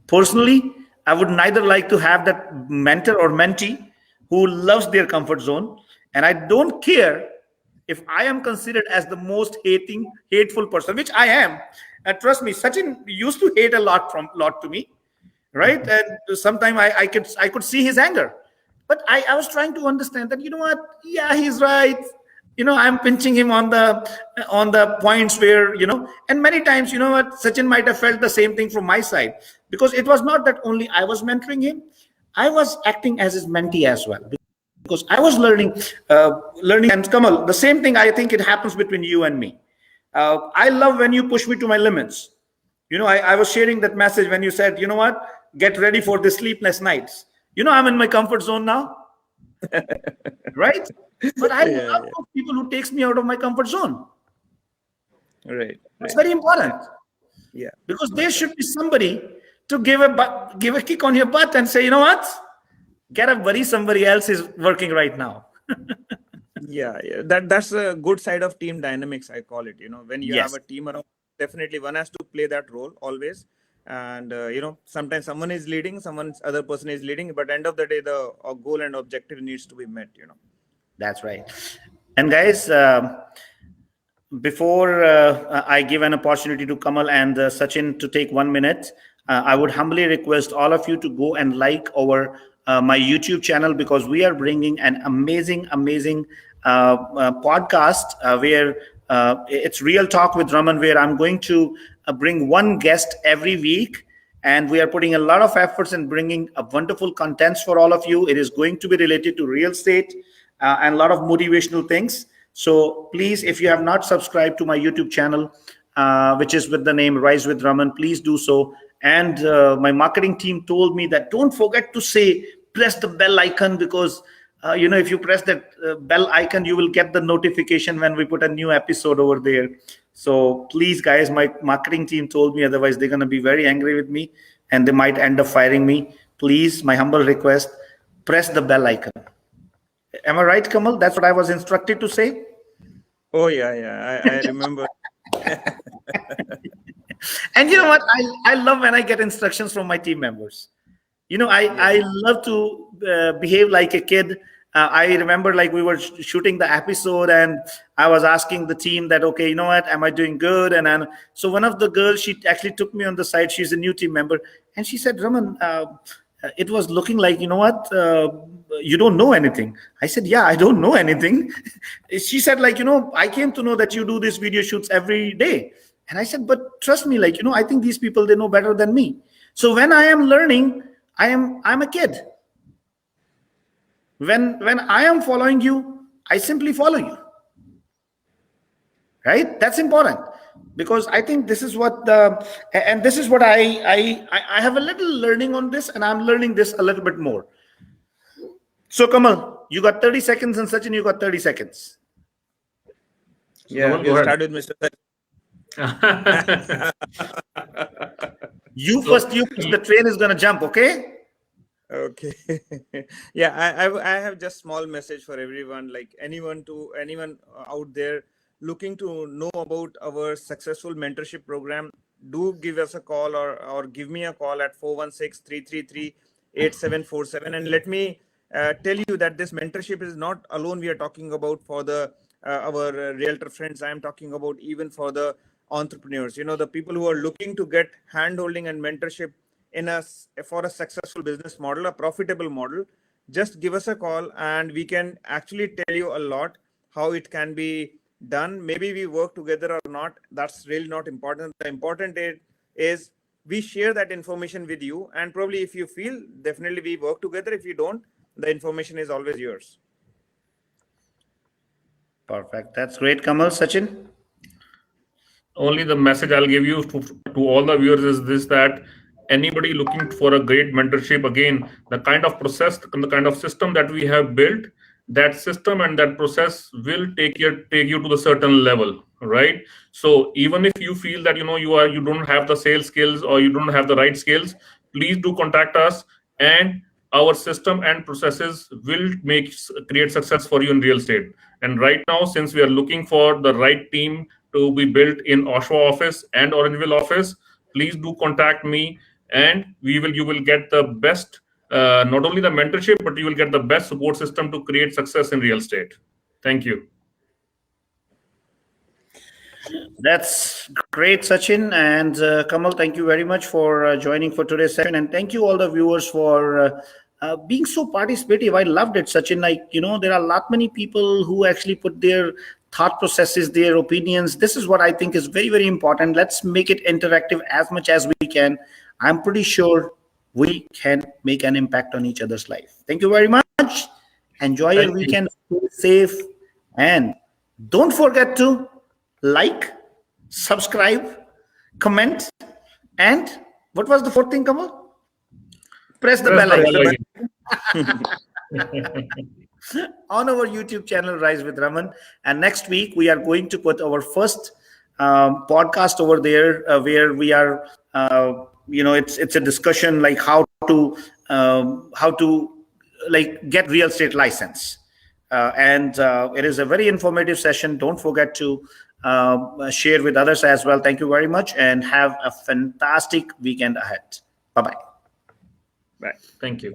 S1: personally, I would neither like to have that mentor or mentee who loves their comfort zone. And I don't care if I am considered as the most hateful person, which I am. And trust me, Sachin used to hate a lot to me, right? And sometimes I could see his anger, but I was trying to understand that, you know what, yeah, he's right. I'm pinching him on the points where, and many times, you know what, Sachin might have felt the same thing from my side, because it was not that only I was mentoring him, I was acting as his mentee as well, because I was learning. And Kamal, the same thing, I think it happens between you and me. I love when you push me to my limits. I was sharing that message when you said, you know what, get ready for the sleepless nights. I'm in my comfort zone now, right? But I
S2: Yeah,
S1: love those people who takes me out of my comfort zone.
S2: right,
S1: It's
S2: right.
S1: very important,
S2: Yeah,
S1: because there should be somebody to give a kick on your butt and say, you know what, get up, buddy. Somebody else is working right now.
S2: yeah. That's a good side of team dynamics, I call it. When you have
S1: Yes,
S2: a team around, definitely one has to play that role always. And sometimes someone is leading, someone's other person is leading, but end of the day, the goal and objective needs to be met.
S1: that's right. And guys, before I give an opportunity to Kamal and Sachin to take 1 minute, I would humbly request all of you to go and like our my YouTube channel, because we are bringing an amazing podcast where it's Real Talk with Raman, where I'm going to bring one guest every week. And we are putting a lot of efforts in bringing a wonderful contents for all of you. It is going to be related to real estate and a lot of motivational things. So please, if you have not subscribed to my YouTube channel, which is with the name Rise with Raman, please do so. And my marketing team told me that don't forget to say press the bell icon, because if you press that bell icon, you will get the notification when we put a new episode over there. So please, guys, my marketing team told me, otherwise they're going to be very angry with me and they might end up firing me. Please, my humble request, press the bell icon. Am I right, Kamal? That's what I was instructed to say.
S2: Oh, yeah. I remember.
S1: And you know what? I love when I get instructions from my team members. I love to behave like a kid. I remember, like, we were shooting the episode and I was asking the team that, okay, you know what, am I doing good? And then, so one of the girls, she actually took me on the side. She's a new team member. And she said, Raman, it was looking like, you know what, you don't know anything. I said, yeah, I don't know anything. She said, like, I came to know that you do these video shoots every day. And I said, but trust me, like, I think these people, they know better than me. So when I am learning, I'm a kid. When I am following you, I simply follow you. Right? That's important, because I think this is what I have a little learning on this, and I'm learning this a little bit more. So Kamal, you got 30 seconds, and Sachin, you got 30 seconds.
S2: Yeah,
S3: Raman, go
S2: we'll
S3: ahead.
S2: start with Mr.
S1: You first, the train is going to jump, okay?
S2: Okay. Yeah, I have just small message for everyone, like anyone out there looking to know about our successful mentorship program. Do give us a call, or give me a call at 416-333-8747, and let me tell you that this mentorship is not alone we are talking about for the our realtor friends. I am talking about even for the entrepreneurs, the people who are looking to get hand holding and mentorship for a successful business model, a profitable model. Just give us a call and we can actually tell you a lot how it can be done. Maybe we work together or not, that's really not important. The important is we share that information with you, and probably if you feel, definitely we work together. If you don't, the information is always yours.
S1: Perfect. That's great, Kamal. Sachin?
S3: Only the message I'll give you to all the viewers is this: that anybody looking for a great mentorship, again, the kind of process, the kind of system that we have built, that system and that process will take you to the certain level, right? So even if you feel that you don't have the sales skills or you don't have the right skills, please do contact us, and our system and processes will create success for you in real estate. And right now, since we are looking for the right team to be built in Oshawa office and Orangeville office, please do contact me, and you will get the best, not only the mentorship, but you will get the best support system to create success in real estate. Thank you.
S1: That's great, Sachin. And Kamal, thank you very much for joining for today's session. And thank you, all the viewers, for being so participative. I loved it, Sachin. There are a lot many people who actually put their thought processes, their opinions. This is what I think is very, very important. Let's make it interactive as much as we can. I'm pretty sure we can make an impact on each other's life. Thank you very much. Enjoy your weekend. Stay safe. And don't forget to like, subscribe, comment, and what was the fourth thing, Kamal? Press the bell icon on our YouTube channel, Rise with Raman. And next week we are going to put our first podcast over there, where we are, it's a discussion like how to like get real estate license. And it is a very informative session. Don't forget to share with others as well. Thank you very much, and have a fantastic weekend ahead. Bye-bye.
S3: Bye. Thank you.